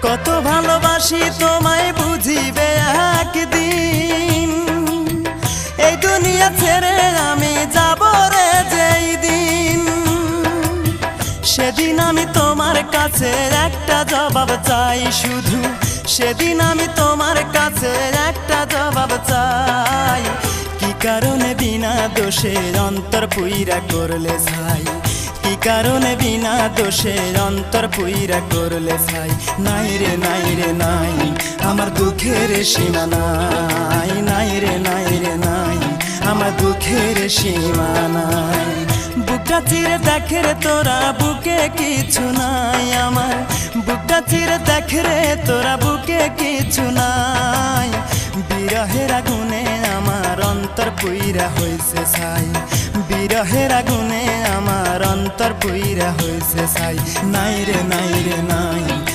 কত ভালোবাসি তোমায় বুঝিবে একদিন, এই দুনিয়া ছেড়ে আমি যাব রে যেই দিন, সেদিন আমি তোমার কাছে একটা জবাব চাই শুধু, সেদিন আমি তোমার কাছে একটা জবাব চাই। কি কারণে বিনা দোষে অন্তর পুইরা করলে ছাই, কি কারণে বিনা দোষে অন্তর পুইরা করলে ছাই। নাই রে নাই রে নাই আমার দুঃখের সীমা নাই, নাই রে নাই রে নাই আমার দুঃখের সীমা নাই। বুকটা চিরে দেখে রে তোরা বুকে কিছু নাই আমার, বুকটা চিরে দেখে রে তোরা বুকে কিছু নাই। বিরহের আগুনে আমার অন্তর পুইরা হইছে ছাই, বিরহের আগুনে আমার অন্তর পুইরা হইছে ছাই। নাই রে নাই রে নাই